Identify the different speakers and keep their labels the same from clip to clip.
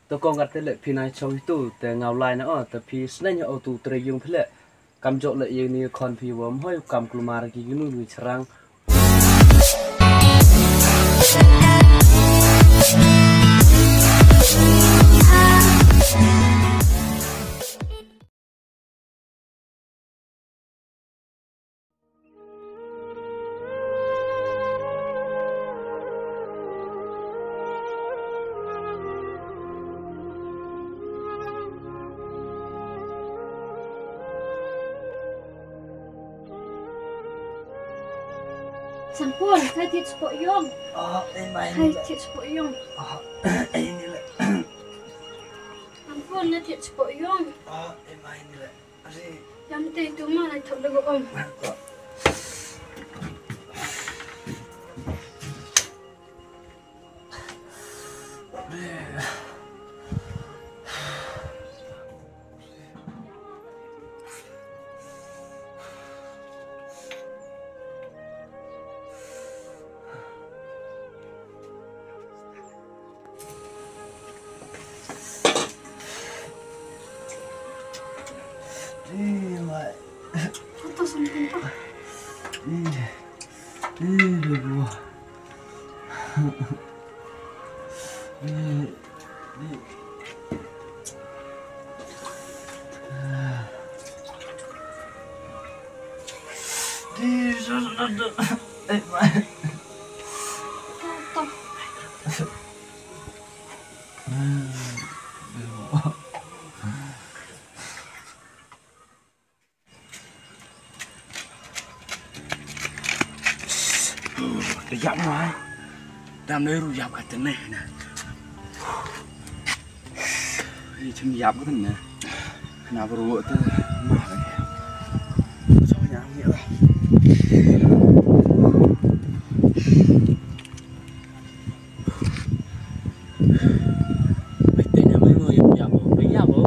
Speaker 1: tôi con gạt tới lệ phi này trong tu từ ngào lai nữa từ phi snake ở tu từ dùng phi lệ cầm chỗ lệ như này con phi vốn hơi cầm kumar cái nu nuôi serang
Speaker 2: Sampun, saya tidak sepuk yung. Saya tidak sepuk yung.
Speaker 1: ini lệ
Speaker 2: Sampun, saya tidak sepuk yung.
Speaker 1: ini lệ
Speaker 2: Yang penting itu mah saya tak lagu om. Foto sampun pak.
Speaker 1: Lehbor. Để dặm ngoài đam nơi rồi dặm cả tên này nè đi chăm dặm cái thằng này nào vừa rồi tới mà cho nhà nghĩa rồi mấy tên nhà mấy người dặm mấy dặm bố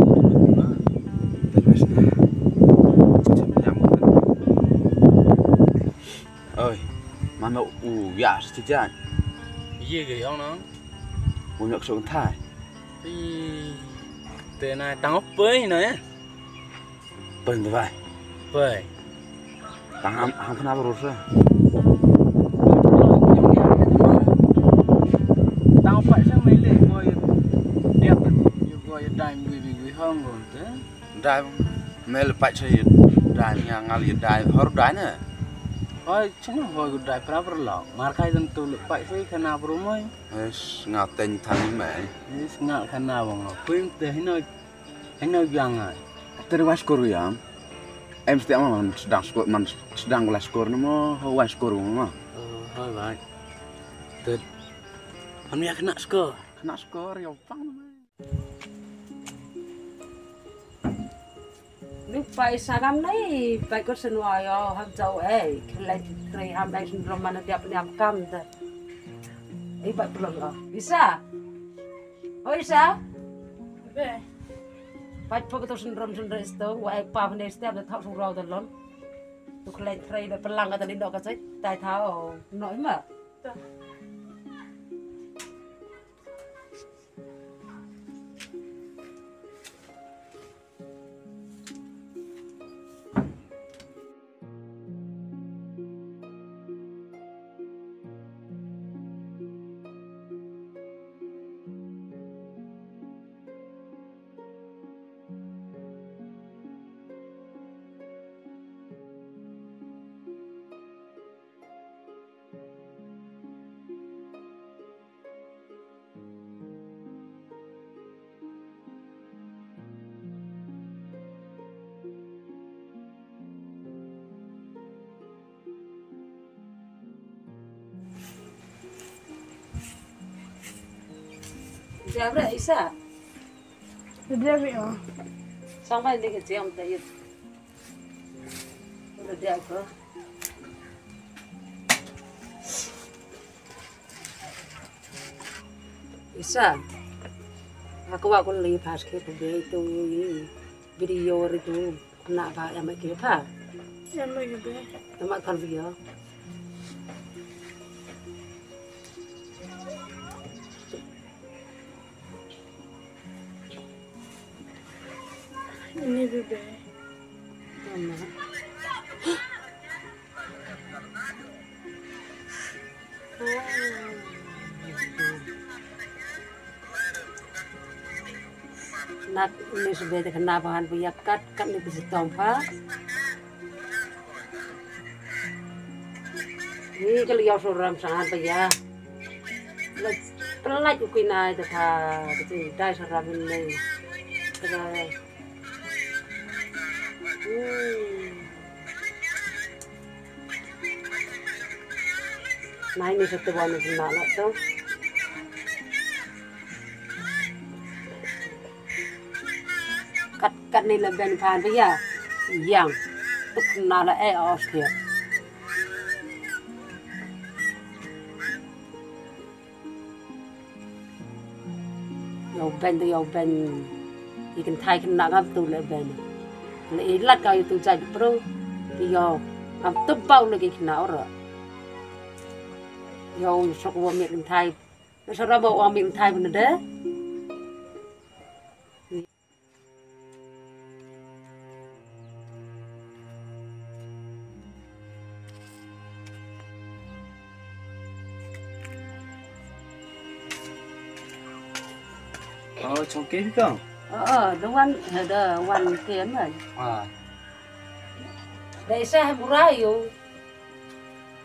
Speaker 1: ơi mà nó dạ chứ chứ gì kì không nó muốn nhặt xuống thải thì tên này tăng ốc bơi nữa bơi như vậy bơi tăng ham kenapa rồi tăng ốc phải sang mấy lệ ngồi đẹp ngồi đài người hơn rồi thế đài mấy lệ phải chơi đài nhà ngal đài horor đài nữa ôi cuma hồi đài berapa lo markai tentu lepas sih kenapa rumah ngạo tên thằng mẹ ngạo kenapa ngạo quên teh nó jangan terus skor ya em setiap malam sedang kelas skor nama hawa skor mama oh baik tuh kamu ya kena skor ya pang
Speaker 3: Lúc phải sáng đấy phải có sinh hoạt ở hàng châu ấy lại rồi ham đây sinh rom mana tiap niam kam dah ấy phải pulang à bisa oh bisa phải phải có sinh rom sinh resto vậy pa bên setiap dah thau surau dah lon tu kelai tray dah pelang kata di dok kasih tai thau nói mà Siapa Isa?
Speaker 2: Dia biar.
Speaker 3: Sampai dia kecil om tadi. Udah dia apa? Isa, aku lihat ke itu video itu nak apa yang mereka apa?
Speaker 2: Yang mana juga?
Speaker 3: Yang makan video.
Speaker 2: Ini bebe.
Speaker 3: Nak ini sudah kenapa han punya kat ni bisa tompa. Ini kalau yang seorang sangat punya. Pelaj ukina itu ha, itu dah seorang ini. Kalau nah ini satu warna benar lah tu. Kat ni lebih pan punya, yang tu kenal lah Austria. Yang ben ikan Thai kena ngam tu lebih. Lelat kau itu jadi pro, dia ngam tu bau lagi kena orang. Yang sok orang ikan Thai, seorang bawa orang ikan Thai benda deh.
Speaker 1: Oh, congkeh kang.
Speaker 3: Ada wan kian lah. Dari saya murah yo.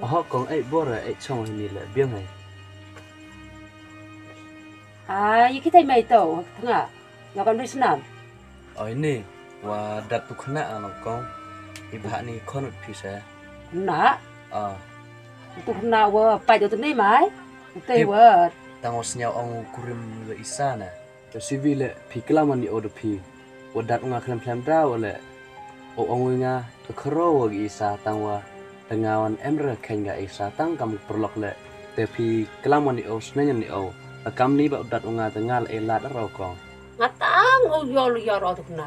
Speaker 1: Kong bor chong ini lah biang hai.
Speaker 3: Kita mai tahu tengah. Yang kan Vietnam.
Speaker 1: Ini wah dat tu kena anak kong. Ibah ni konut pisah.
Speaker 3: Kena. Itu kena wa pai tu ni mai. Itu wa.
Speaker 1: Tangos nyau ong kurim le isana. Civil pikelaman di order pi. Wadat unga klem dah oleh. Ong nga kero wagi isa tangwa dengawan emre kenga isa tang kamu perlok le. Tapi kelaman di o senenyan di o. Kam ni ba udat unga tengal elat rokong.
Speaker 3: Ngatang yo ro tu kena.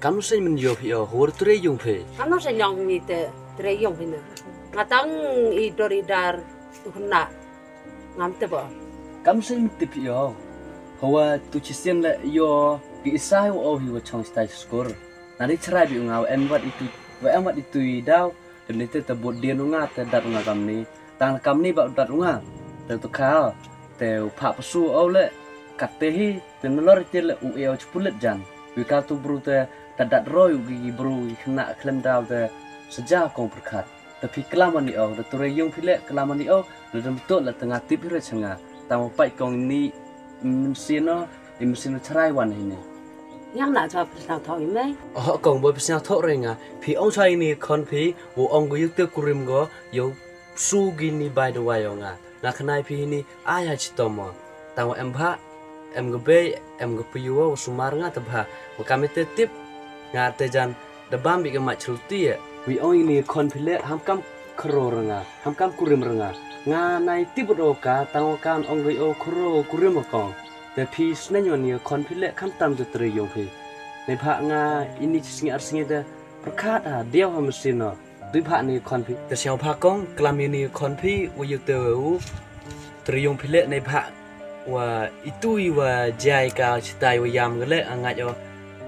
Speaker 1: Kamu sen menjawab yo hur tre yung pe.
Speaker 3: Kamu senyong ni te treyong pina. Ngatang idor tu kena. Ngam te ba.
Speaker 1: Kamu sen mitip yo. Hawa tu cisian le yo di isai wo hi wo chong stai skor. Nari cerai bi ngau enwat itu idau dan itu tebut dia nunga te dat unga kam ni. Tang kam ni ba dat unga. Te tu kal te pa pesu au le katehi te nolor te le u eo chupulet jan. Wi ka tu bru te dat roy gi bru kena klem dau te seja kong berkat. Tapi kelaman ni au te tu reyong pile kelaman ni au le betul le tengah tip re cenga. Tang pai kong ni mesin cerai wan ini.
Speaker 3: Yang nak jawab pertanyaan tahu ini?
Speaker 1: Kong boleh pertanyaan tahu renga. Pi ong cai ini kon pi, wo ong go yuk te kurim go, yo su gini by the way nga. Nak kenai pi ini ayah citomo. Tahu emba, em gebe, em gepiuwa, sumar nga tabha. Wo kami te tip nga te jan debam bi kemat celuti ya. Wi ong ini kon pi le ham kam kero renga, ham kam kurim renga. Nga nai tibut oka tahu kan ong go kero kurim kong. Tapi sebenarnya ni konflik kan tam tu teriyong pi. Nepak nga ini singi arsingi dah perkat dia ham mesin no. Dui pak ni konflik. Tersiau pakong kelam ini konflik wujud tu teriyong pilek nepak wa itu wa jai ka citai wa yam gele angat yo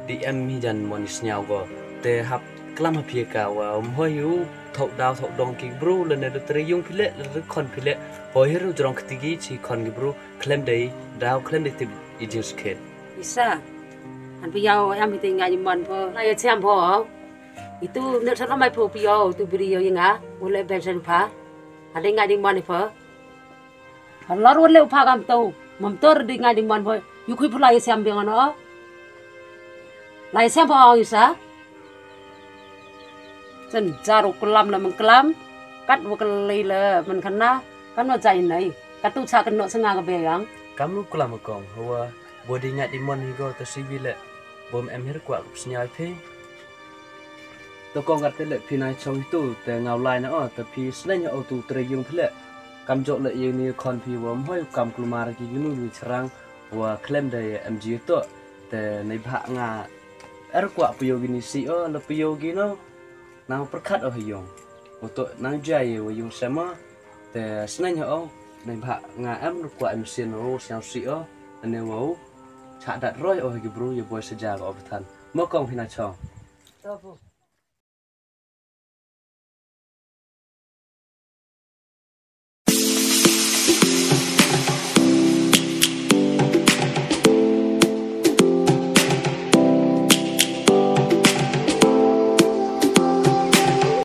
Speaker 1: di em hijan monis nyau go. Te hap kelam hapi ka wa mhoyu thok dau thok dong ki bru le ne teriyong pilek le konflik. Hoiru jorong ketigi ci kon gibru klem dei dau klem dei tip ijus kid.
Speaker 3: Bisa. Han piau am hiti ngai mon po. Lai chiam po. Itu nek sa mai po piau tu brio yinga. Ule bensen pa. Ade ngai mon po. Halor ule upa kam tu. Mom tor di ngai mon po. Yu kui pulai siam biang no. Lai siam po isa. Chen jaru kelam la mengkelam. Kat wo kelai le men kena. Kan mau cai nai, katu cak kena sengah kebayang.
Speaker 1: Kamu kelam kong, hawa bodi ngat di mon higo tersibile, bom emir kuat senyai pe. Tokong kat le pinai chong itu te ngau lai na tapi selainnya tu teriyung pele. Kam jok le ini kon pi wam hoi kam kelumar ki gunu wi cerang wa klem dai MG itu te nei bha nga kuat piyo gini si le piyo gino nang perkat hiyong. Untuk nang jai wa yung sama te senanya nei bha nga em kuat mesin siang si ane wau Chak dat roy oh gi bro ye boy seja go obtan. Mo kong hina chong.
Speaker 3: Tahu.